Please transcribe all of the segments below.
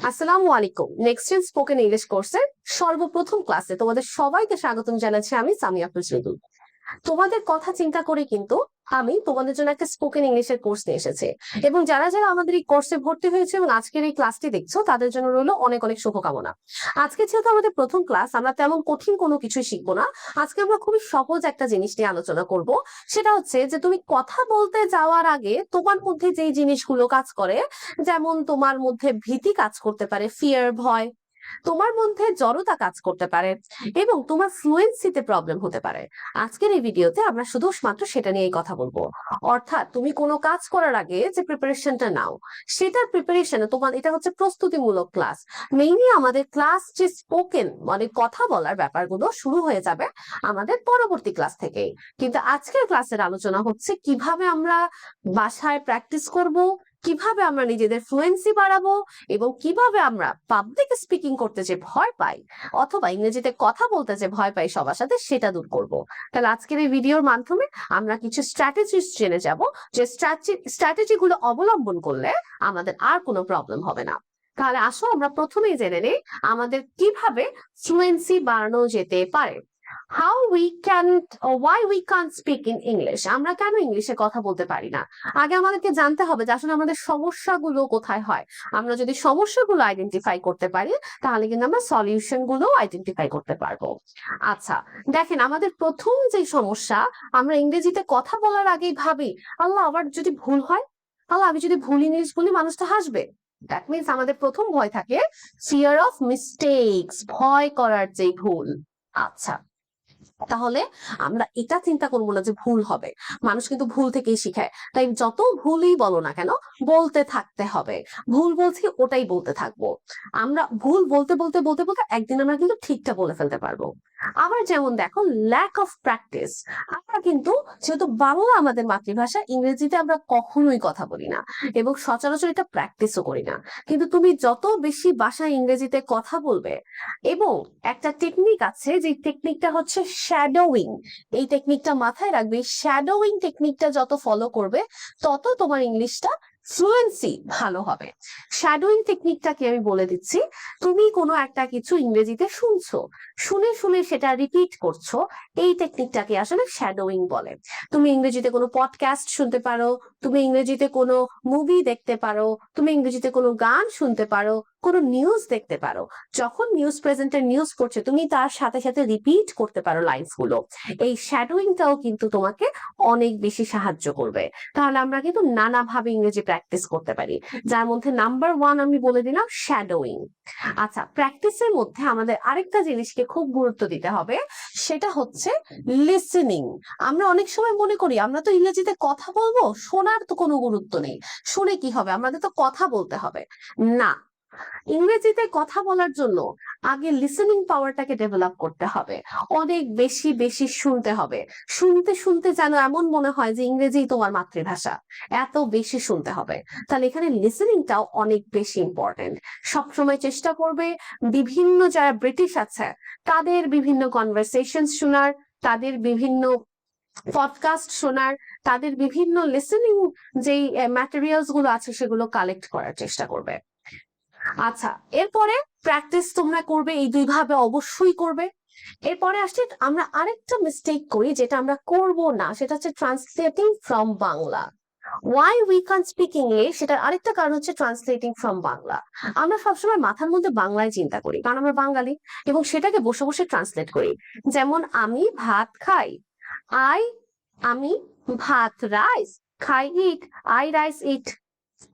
আসসালামু আলাইকুম। Next gen spoken English কোর্সের সর্বপ্রথম ক্লাসে তোমাদের সবাইকে স্বাগতম জানাচ্ছি আমি সামিয়া আফরোজ। তোমাদের কথা চিন্তা করে কিন্তু আমি তোমাদের জন্য একটা স্পোকেন ইংলিশের কোর্স নিয়ে এসেছি এবং যারা যারা আমাদের এই কোর্সে ভর্তি হয়েছে এবং আজকের এই ক্লাসটি দেখছো তাদের জন্য রইলো অনেক অনেক শুভকামনা। আজকে যেহেতু আমাদের প্রথম ক্লাস, আমরা তেমন কঠিন কোনো কিছুই শিখবো না। আজকে আমরা খুবই সহজ একটা জিনিস নিয়ে আলোচনা করব। সেটা হচ্ছে যে তুমি কথা বলতে যাওয়ার আগে তোমার মধ্যে যেই জিনিসগুলো কাজ করে, যেমন তোমার মধ্যে ভীতি কাজ করতে পারে, ফিয়ার, ভয়, তোমার মধ্যে জড়তা কাজ করতে পারে এবং তোমার ফ্লুয়েন্সিতে প্রবলেম হতে পারে। আজকের এই ভিডিওতে আমরা শুধুমাত্র সেটা নিয়েই কথা বলবো। অর্থাৎ তুমি কোনো কাজ করার আগে যে প্রিপারেশনটা নাও, সেটার প্রিপারেশনে তোমার, এটা হচ্ছে প্রস্তুতিমূলক ক্লাস। মেইনলি আমাদের ক্লাস যে স্পোকেন মানে কথা বলার ব্যাপারগুলো শুরু হয়ে যাবে আমাদের পরবর্তী ক্লাস থেকেই। কিন্তু আজকের ক্লাসের আলোচনা হচ্ছে কিভাবে আমরা বাসায় প্র্যাকটিস করব, কিভাবে আমরা নিজেদের ফ্লুয়েন্সি বাড়াবো এবং কিভাবে আমরা পাবলিক স্পিকিং করতে যে ভয় পাই অথবা ইংরেজিতে কথা বলতে যে ভয় পাই সবার সাথে, সেটা দূর করব। তাহলে আজকের এই ভিডিওর মাধ্যমে আমরা কিছু স্ট্র্যাটেজিস জেনে যাব, যে স্ট্র্যাটেজিগুলো অবলম্বন করলে আমাদের আর কোনো প্রবলেম হবে না। তাহলে আসো আমরা প্রথমেই জেনে নেই আমাদের কিভাবে ফ্লুয়েন্সি বাড়ানো যেতে পারে। How we can, why we can't speak in English, আমরা কেন ইংলিশে কথা বলতে পারি না। আগে আমাদেরকে জানতে হবে যে আসলে আমাদের সমস্যাগুলো কোথায় হয়। আমরা যদি সমস্যাগুলো আইডেন্টিফাই করতে পারি তাহলে কিন্তু আমরা সলিউশন গুলো আইডেন্টিফাই করতে পারবো। আচ্ছা, দেখেন আমাদের প্রথম যে সমস্যা, আমরা ইংরেজিতে কথা বলার আগেই ভাবি আল্লাহ আবার যদি ভুল হয়, আল্লাহ আমি যদি ভুল ইংলিশ বলি মানুষ তো হাসবে। দ্যাট মিনস আমাদের প্রথম ভয় থাকে ফিয়ার অফ মিস্টেকস, ভয় করার যে ভুল। আচ্ছা, তাহলে আমরা এটা চিন্তা করবো না যে ভুল হবে। মানুষ কিন্তু ভুল থেকেই শিখায়, তাই যত ভুলই বলো না কেন বলতে থাকতে হবে। ভুল বলছি ওটাই বলতে থাকবো। আমরা ভুল বলতে বলতে বলতে বলতে একদিন আমরা কিন্তু ঠিকটা বলে ফেলতে পারবো। আবার যেমন দেখো, ল্যাক অফ প্র্যাকটিস, আমরা কিন্তু যেহেতু বাংলা আমাদের মাতৃভাষা, ইংরেজিতে আমরা কখনোই কথা বলি না এবং সচরাচর এটা প্র্যাকটিসও করি না। কিন্তু তুমি যত বেশি বাসায় ইংরেজিতে কথা বলবে, এবং একটা টেকনিক আছে যে টেকনিকটা হচ্ছে শ্যাডোয়িং, এই টেকনিকটা মাথায় রাখবে। শ্যাডোয়িং টেকনিকটা যত ফলো করবে তত তোমার ইংলিশটা ফ্লুয়েন্সি ভালো হবে। শ্যাডোয়িং টেকনিকটাকে আমি বলে দিচ্ছি। তুমি কোনো একটা কিছু ইংরেজিতে শুনছো, শুনে শুনে সেটা রিপিট করছো, এই টেকনিকটাকে আসলে শ্যাডোয়িং বলে। তুমি ইংরেজিতে কোনো পডকাস্ট শুনতে পারো, তুমি ইংরেজিতে কোনো মুভি দেখতে পারো, তুমি ইংরেজিতে কোনো গান শুনতে পারো, কোনো নিউজ দেখতে পারো। যখন নিউজ প্রেজেন্টার নিউজ করছে তুমি তার সাথে সাথে রিপিট করতে পারো লাইনস গুলো। এই শ্যাডোয়িংটাও কিন্তু তোমাকে অনেক বেশি সাহায্য করবে। তাহলে আমরা কিন্তু নানাভাবে ইংরেজি প্র্যাকটিস করতে পারি, যার মধ্যে নাম্বার 1 আমি বলে দিলাম শ্যাডোয়িং। আচ্ছা, প্র্যাকটিসের মধ্যে আমাদের আরেকটা জিনিসকে খুব গুরুত্ব দিতে হবে, সেটা হচ্ছে লিসেনিং। আমরা অনেক সময় মনে করি আমরা তো ইংরেজিতে কথা বলবো, শোনার তো কোনো গুরুত্ব নেই, শুনে কি হবে, আমাদের তো কথা বলতে হবে। না, ইংরেজিতে কথা বলার জন্য আগে লিসেনিং পাওয়ারটাকে ডেভেলপ করতে হবে। অনেক বেশি বেশি শুনতে হবে। শুনতে শুনতে যেন এমন মনে হয় যে ইংরেজি তোমার মাতৃভাষা, এত বেশি শুনতে হবে। তাহলে এখানে লিসেনিংটাও অনেক বেশি ইম্পর্টেন্ট। সবসময় চেষ্টা করবে বিভিন্ন যারা ব্রিটিশ আছে তাদের বিভিন্ন কনভারসেশন শোনার, তাদের বিভিন্ন পডকাস্ট শোনার, তাদের বিভিন্ন লিসেনিং যেই ম্যাটেরিয়ালস গুলো আছে সেগুলো কালেক্ট করার চেষ্টা করবে। আচ্ছা, এরপরে প্র্যাকটিস তোমরা করবে, এই দুই ভাবে অবশ্যই করবে। এরপরে আসছে আমরা আরেকটা মিস্টেক করি, যেটা আমরা করব না, সেটা হচ্ছে translating from Bangla. Why we can speak English, সেটার আরেকটা কারণ হচ্ছে ট্রান্সলেটিং ফ্রম বাংলা। আমরা সবসময় মাথার মধ্যে বাংলায় চিন্তা করি কারণ আমরা বাঙালি, এবং সেটাকে বসে বসে ট্রান্সলেট করি। যেমন আমি ভাত খাই, আই, আমি ভাত, রাইস, খাই, ইট, আই রাইস ইট।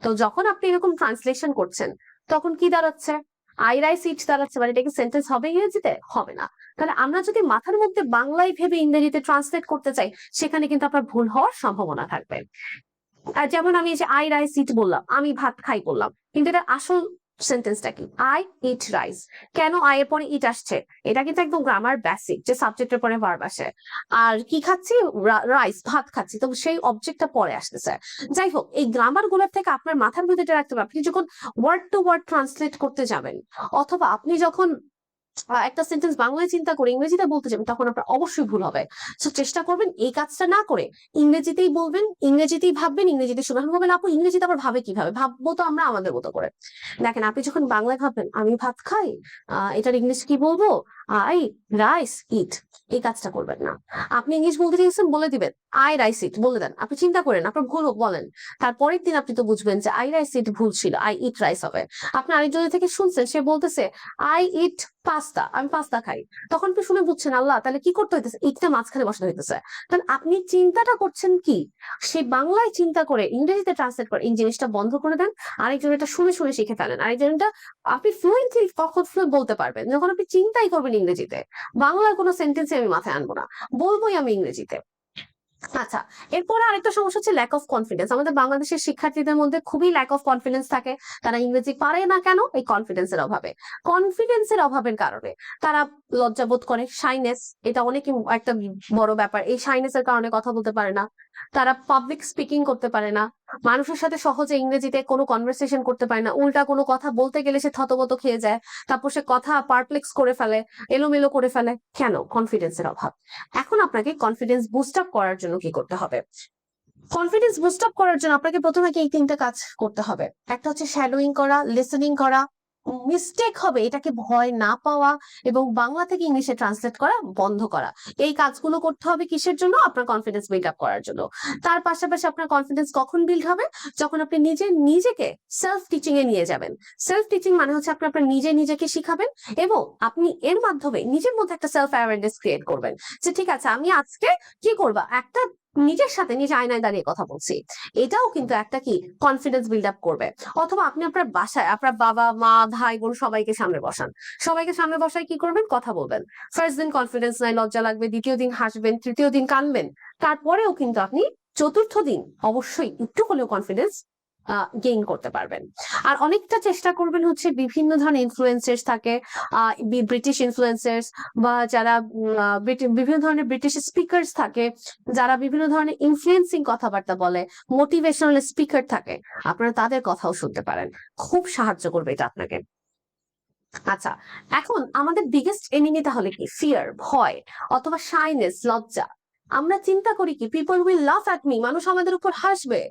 তো যখন আপনি এরকম ট্রান্সলেশন করছেন তখন কি দাঁড়াচ্ছে, আই রাইস ইট দাঁড়াচ্ছে, মানে এটা কি সেন্টেন্স হবে ইংরেজিতে? হবে না। তাহলে আমরা যদি মাথার মধ্যে বাংলায় ভেবে ইংরেজিতে ট্রান্সলেট করতে চাই, সেখানে কিন্তু আপনার ভুল হওয়ার সম্ভাবনা থাকবে। আর যেমন আমি এই যে আই রাইস ইট বললাম, আমি ভাত খাই বললাম, কিন্তু এটা আসল সেন্টেন্সটা কি? I eat rice. কেন আই এর পরে ইট আসছে? এটা কিন্তু একদম গ্রামার বেসিক, যে সাবজেক্টের পরে ভার্ব আসে। আর কি খাচ্ছি? রাইস, ভাত খাচ্ছি, তো সেই অবজেক্টটা পরে আসতেছে। যাই হোক, এই গ্রামার গুলোর থেকে আপনার মাথার মধ্যে রাখতে হবে। আপনি যখন ওয়ার্ড টু ওয়ার্ড ট্রান্সলেট করতে যাবেন, অথবা আপনি যখন একটা সেন্টেন্স বাংলায় চিন্তা করে ইংরেজিতে বলতে যাবেন, তখন আপনার অবশ্যই ভুল হবে। সো চেষ্টা করবেন এই কাজটা না করে ইংরেজিতেই বলবেন, ইংরেজিতেই ভাববেন, ইংরেজিতে শুনবেন। আপনি বলবেন আপু ইংরেজিতে আবার ভাবে কিভাবে? ভাববো তো আমরা আমাদের মতো করে। দেখেন আপনি যখন বাংলায় ভাববেন আমি ভাত খাই, এটার ইংলিশ কি বলবো? I rice eat. এই কাজটা করবেন না। আপনি ইংলিশ বলতে চাইছেন বলে দিবেন আই রাইস ইট বলে দেন। আপনি চিন্তা করেন আপনার ভুল হোক বলেন। তারপরের দিন আপনি তো বুঝবেন যে আই রাইস ইট ভুল ছিল, আই ইট রাইস হবে। আপনি আরেকজনের থেকে শুনছেন সে বলতেছে আই ইট পাস্তা, আমি পাস্তা খাই। তখন আপনি শুনে বুঝছেন আল্লাহ তাহলে কি করতে হইতেছে, ইটটা মাঝখানে বসাতে হইতেছে। তাহলে আপনি চিন্তাটা করছেন কি, সে বাংলায় চিন্তা করে ইংরেজিতে ট্রান্সলেট করে এই জিনিসটা বন্ধ করে দেন। আরেকজন এটা শুনে শুনে শিখে ফেলেন। আরেকজন এটা আপনি ফ্লুয়েন্টলি কখন ফ্লুয়েন্ট বলতে পারবেন যখন আপনি চিন্তাই করবেন ইংরেজিতে। বাংলার কোনো সেন্টেন্সে আমি মাথায় আনবো না, বলবোই আমি ইংরেজিতে। আচ্ছা, এরপরে আরেকটা সমস্যা হচ্ছে ল্যাক অফ কনফিডেন্স। আমাদের বাংলাদেশের শিক্ষার্থীদের মধ্যে খুবই ল্যাক অফ কনফিডেন্স থাকে। তারা ইংরেজি পারে না কেন? এই কনফিডেন্সের অভাবে। কনফিডেন্সের অভাবের কারণে তারা লজ্জাবোধ করে, শাইনেস, এটা অনেক একটা বড় ব্যাপার। এই শাইনেসের কারণে কথা বলতে পারে না। তারা পাবলিক স্পিকিং করতে পারে না। মানুষের সাথে সহজে ইংরেজিতে কোনো কনভারসেশন করতে পারে না। উল্টা কোনো কথা বলতে গেলে সে থতমত খেয়ে যায়। তারপর সে কথা পারপ্লেক্স করে ফেলে, এলোমেলো করে ফেলে। কেন? কনফিডেন্সের অভাব। এখন আপনাকে কনফিডেন্স বুস্ট আপ করার জন্য কি করতে হবে? কনফিডেন্স বুস্ট আপ করার জন্য আপনাকে প্রথমে এই তিনটা কাজ করতে হবে। একটা হচ্ছে শ্যাডোইং করা, লিসেনিং করা, মিস্টেক হবে এটাকে ভয় না পাওয়া, এবং বাংলা থেকে ইংলিশে ট্রান্সলেট করা বন্ধ করা। এই কাজগুলো করতে হবে কিসের জন্য? আপনার কনফিডেন্স বিল্ড আপ করার জন্য। তার পাশাপাশি আপনার কনফিডেন্স কখন বিল্ড হবে? যখন আপনি নিজেকে সেলফ টিচিং এ নিয়ে যাবেন। সেলফ টিচিং মানে হচ্ছে আপনি আপনার নিজেকে শিখাবেন এবং আপনি এর মাধ্যমে নিজের মধ্যে একটা সেলফ অ্যাওয়ারনেস ক্রিয়েট করবেন যে ঠিক আছে আমি আজকে কি করবা, একটা নিজের সাথে নিজে আয়নায় দাঁড়িয়ে কথা বলছি। এটাও কিন্তু একটা কি কনফিডেন্স বিল্ড আপ করবে। অথবা আপনি আপনার বাসায় আপনার বাবা মা ভাই বোন সবাইকে সামনে বসান, সবাইকে সামনে বসায় কি করবেন? কথা বলবেন। ফার্স্ট দিন কনফিডেন্স নাই, লজ্জা লাগবে, দ্বিতীয় দিন হাসবেন, তৃতীয় দিন কানবেন, তারপরেও কিন্তু আপনি চতুর্থ দিন অবশ্যই একটু হলেও কনফিডেন্স গেইন করতে পারবেন। আর অনেকটা চেষ্টা করবেন হচ্ছে বিভিন্ন ধরনের ইনফ্লুয়েন্সার্স থাকে, ব্রিটিশ ইনফ্লুয়েন্সার্স বা যারা বিভিন্ন ধরনের ব্রিটিশ স্পিকার্স থাকে, যারা বিভিন্ন ধরনের ইনফ্লুয়েন্সিং কথাবার্তা বলে, মোটিভেশনাল স্পিকার থাকে, আপনারা তাদের কথাও শুনতে পারেন। খুব সাহায্য করবে এটা আপনাকে। আচ্ছা, এখন আমাদের বিগেস্ট এনিমি তাহলে কি? ফিয়ার, ভয়, অথবা শাইনেস, লজ্জা। আমরা চিন্তা করি কি পিপল উইল লাফ অ্যাট মি, মানুষ আমাদের উপর হাসবে।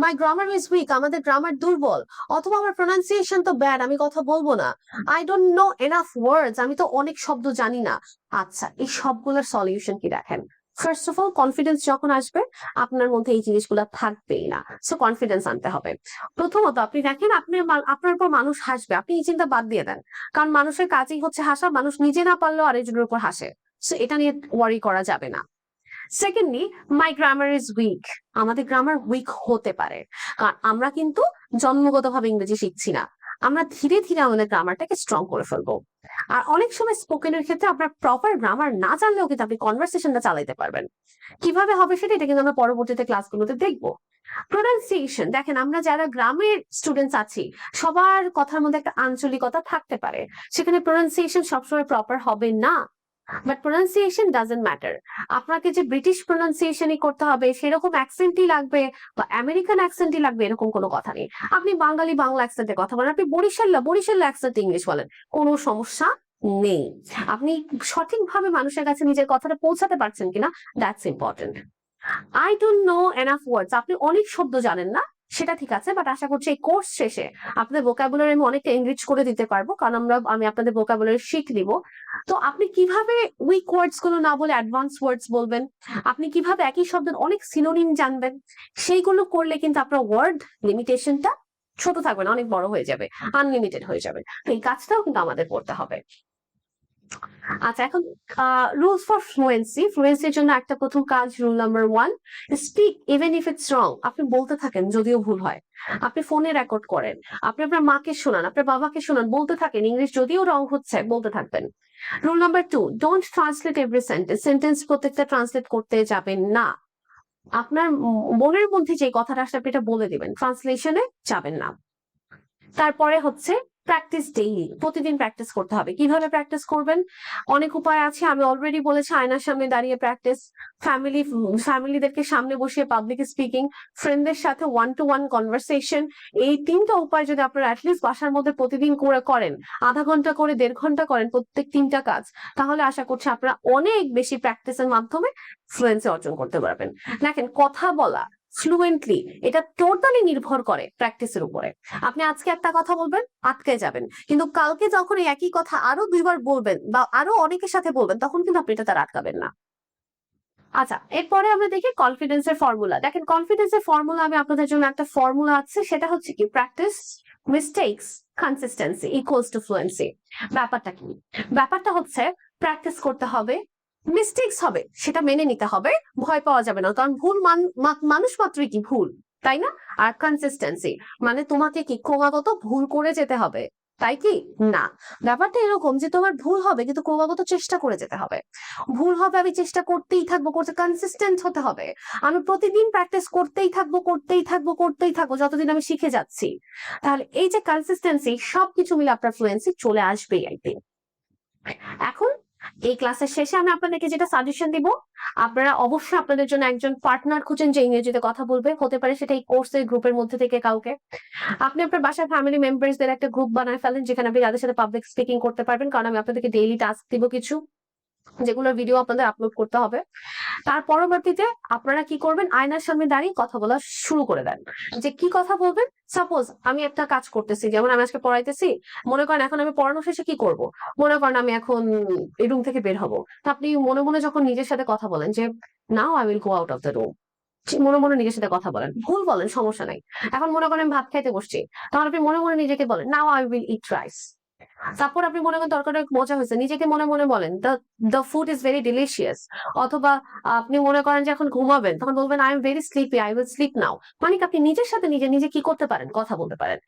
মাই গ্রামার ইজ উইক, আমাদের গ্রামার দুর্বল। অথবা আমার প্রোনাউন্সিয়েশন তো ব্যাড, আমি কথা বলবো না। আই ডোন্ট নো এনাফ ওয়ার্ডস, আমি তো অনেক শব্দ জানি না। আচ্ছা, এই সবগুলোর সলিউশন কি দেখেন। ফার্স্ট অফ অল কনফিডেন্স যখন আসবে আপনার মধ্যে এই জিনিসগুলো থাকবেই না। সো কনফিডেন্স আনতে হবে। প্রথমত আপনি দেখেন আপনার উপর মানুষ হাসবে, আপনি এই চিন্তা বাদ দিয়ে দেন। কারণ মানুষের কাজই হচ্ছে হাসা, মানুষ নিজে না পারলেও আরেকজনের উপর হাসে। সো এটা নিয়ে ওয়ারি করা যাবে না। Secondly, my grammar is weak, আমাদের গ্রামার উইক হতে পারে কারণ আমরা কিন্তু জন্মগতভাবে ইংরেজি শিখছি না। আমরা ধীরে ধীরে আমাদের গ্রামারটাকে স্ট্রং করে ফেলবো। আর অনেক সময় স্পোকেনের ক্ষেত্রে আপনার প্রপার গ্রামার না জানলেও কিন্তু আপনি কনভারসেশনটা চালাইতে পারবেন। কিভাবে হবে সেটা, এটা কিন্তু আমরা পরবর্তীতে ক্লাসগুলোতে দেখবো। প্রোনাউন্সিয়েশন দেখেন, আমরা যারা গ্রামের স্টুডেন্টস আছি সবার কথার মধ্যে একটা আঞ্চলিকতা থাকতে পারে, সেখানে প্রোনাউন্সিয়েশন সবসময় প্রপার হবে না। But pronunciation doesn't matter. আপনাকে যে ব্রিটিশ প্রোনাউন্সিয়েশনই করতে হবে সেরকম অ্যাকসেন্টই লাগবে বা আমেরিকান অ্যাকসেন্টই লাগবে এরকম কোনো কথা নেই। আপনি বাঙালি বাংলা অ্যাকসেন্টে কথা বলেন, আপনি বরিশাল অ্যাকসেন্টে ইংলিশ বলেন, কোনো সমস্যা নেই। আপনি সঠিকভাবে মানুষের কাছে নিজের কথাটা পৌঁছাতে পারছেন কিনা, that's important. I don't know enough words, আপনি অনেক শব্দ জানেন না সেটা ঠিক আছে, বাট আশা করছি এই কোর্স শেষে আপনাদের ভোকাবুলারি আমি অনেকটা এনরিচ করে দিতে পারবো, কারণ আমি আপনাদের ভোকাবুলারি শিখ দিব। তো আপনি কিভাবে উইক ওয়ার্ডস গুলো না বলে অ্যাডভান্স ওয়ার্ডস বলবেন, আপনি কিভাবে একই শব্দের অনেক সিনোনিম জানবেন, সেইগুলো করলে কিন্তু আপনার ওয়ার্ড লিমিটেশনটা ছোট থাকবে না, অনেক বড় হয়ে যাবে, আনলিমিটেড হয়ে যাবে। তো এই কাজটাও কিন্তু আমাদের করতে হবে। আচ্ছা, এখন রুলস ফর ফ্লুয়েন্সির জন্য একটা প্রথম কাজ, rule number 1, speak even if it's wrong. আপনি বলতে থাকেন যদিও ভুল হয়, আপনি ফোনে রেকর্ড করেন, আপনি আপনার মাকে শোনান, আপনার বাবাকে শোনান, বলতে থাকেন, ইংলিশ যদিও রং হচ্ছে বলতে থাকবেন। Rule number 2, don't translate every sentence প্রত্যেকটা ট্রান্সলেট করতে যাবেন না। আপনার মনের মধ্যে যে কথাটা আসলে আপনি এটা বলে দিবেন, ট্রান্সলেশনে যাবেন না। তারপরে হচ্ছে প্র্যাকটিস ডেইলি, প্রতিদিন প্র্যাকটিস করতে হবে। কিভাবে প্র্যাকটিস করবেন? অনেক উপায় আছে, আমি অলরেডি বলেছি আয়নার সামনে দাঁড়িয়ে প্র্যাকটিস, ফ্যামিলিদেরকে সামনে বসিয়ে পাবলিক স্পিকিং, ফ্রেন্ডদের সাথে ওয়ান টু ওয়ান কনভারসেশন। এই 3টা উপায় যদি আপনারা অ্যাটলিস্ট বাসার মধ্যে প্রতিদিন করেন, আধা ঘন্টা করে 1.5 ঘন্টা করেন প্রত্যেক 3টা কাজ, তাহলে আশা করছি আপনারা অনেক বেশি প্র্যাকটিসের মাধ্যমে ফ্লুয়েন্সি অর্জন করতে পারবেন। দেখেন, কথা বলা ফ্লুয়েন্টলি এটা টোটালি নির্ভর করে প্র্যাকটিসের উপরে। আপনি আজকে একটা কথা বলবেন, আটকে যাবেন, কিন্তু কালকে যখন এই একই কথা আরো 2বার বলবেন বা আরো অনেকের সাথে বলবেন, তখন কিন্তু আপনি এটা তার আটকাবেন না। আচ্ছা, এরপরে আমরা দেখি কনফিডেন্সের ফর্মুলা। দেখেন, কনফিডেন্সের ফর্মুলা আমি আপনাদের জন্য একটা ফর্মুলা আছে, সেটা হচ্ছে কি practice mistakes consistency equals to fluency. ব্যাপারটা কি? ব্যাপারটা হচ্ছে প্র্যাকটিস করতে হবে, মিস্টেকস হবে, সেটা মেনে নিতে হবে, ভয় পাওয়া যাবে না, কারণ ভুল মানুষ মাত্রই কি ভুল, তাই না? আর কনসিস্টেন্সি মানে তোমাকে কি ক্রমাগত ভুল করে যেতে হবে, তাই কি না? ব্যাপারটা এরকম যে তোমার ভুল হবে কিন্তু ক্রমাগত চেষ্টা করে যেতে হবে। ভুল হবে, আমি চেষ্টা করতেই থাকবো, কনসিস্টেন্ট হতে হবে। আমি প্রতিদিন প্র্যাকটিস করতেই থাকবো যতদিন আমি শিখে যাচ্ছি। তাহলে এই যে কনসিস্টেন্সি, সবকিছু মিলে আপনার ফ্লুয়েন্সি চলে আসবেই একদিন। এখন এই ক্লাসের শেষে আমি আপনাদেরকে যেটা সাজেশন দিব, আপনারা অবশ্যই আপনাদের জন্য একজন পার্টনার খুঁজেন যে ইংরেজিতে কথা বলবে। হতে পারে সেটা এই কোর্সের গ্রুপের মধ্যে থেকে কাউকে। আপনি আপনার বাসার ফ্যামিলি মেম্বারসদের একটা গ্রুপ বানায় ফেলেন, যেখানে আপনি তাদের সাথে পাবলিক স্পিকিং করতে পারবেন, কারণ আমি আপনাদেরকে ডেইলি টাস্ক দিব কিছু, যেগুলোর ভিডিও আপনাদের আপলোড করতে হবে। তার পরবর্তীতে আপনারা কি করবেন, আয়নার সামনে দাঁড়িয়ে কথা বলা শুরু করে দেন। যে কি কথা বলবেন? সাপোজ আমি একটা কাজ করতেছি, যেমন আমি আজকে পড়াইতেছি, মনে করেন এখন আমি পড়ানো শেষে কি করব, মনে করেন আমি এখন এই রুম থেকে বের হব, তা আপনি মনে মনে যখন নিজের সাথে কথা বলেন যে now I will go out of the room, মনে মনে নিজের সাথে কথা বলেন, ভুল বলেন, সমস্যা নাই। এখন মনে করেন আমি ভাত খাইতে বসছি, তখন আপনি মনে মনে নিজেকে বলেন now I will eat rice. তারপর আপনি মনে করেন তরকারিটা মজা হয়েছে, নিজেকে মনে মনে বলেন the food is very delicious. অথবা আপনি মনে করেন যে এখন ঘুমাবেন, তখন বলবেন I am very sleepy, I will sleep now. মানে কি আপনি নিজের সাথে নিজে কি করতে পারেন, কথা বলতে পারেন।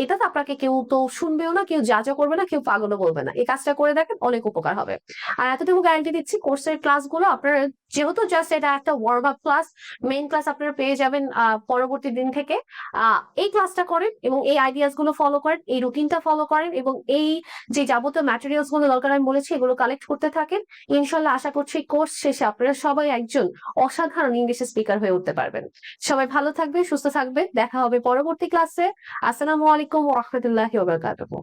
এটা তো আপনাকে কেউ তো শুনবেও না, কেউ যা করবে না, কেউ পাগলও বলবে না। এই কাজটা করে দেখেন, অনেক উপকার হবে। আর এতটুকু গ্যারান্টি দিচ্ছি, কোর্সের ক্লাসগুলো আপনারা, যেহেতু জাস্ট এটা একটা warm up class, main class আপনারা পেয়ে যাবেন পরবর্তী দিন থেকে। এই ক্লাসটা করেন এবং এই আইডিয়াস গুলো ফলো করেন, এই রুটিনটা ফলো করেন, এবং এই যে যাবতীয় ম্যাটেরিয়ালস গুলো দরকার আমি বলেছি এগুলো কালেক্ট করতে থাকেন। ইনশাল্লাহ আশা করছি কোর্স শেষে আপনারা সবাই একজন অসাধারণ ইংলিশ স্পিকার হয়ে উঠতে পারবেন। সবাই ভালো থাকবে, সুস্থ থাকবে, দেখা হবে পরবর্তী ক্লাসে। আসসালামু আলাইকুম ওয়া রাহমাতুল্লাহি ওয়া বারাকাতুহু।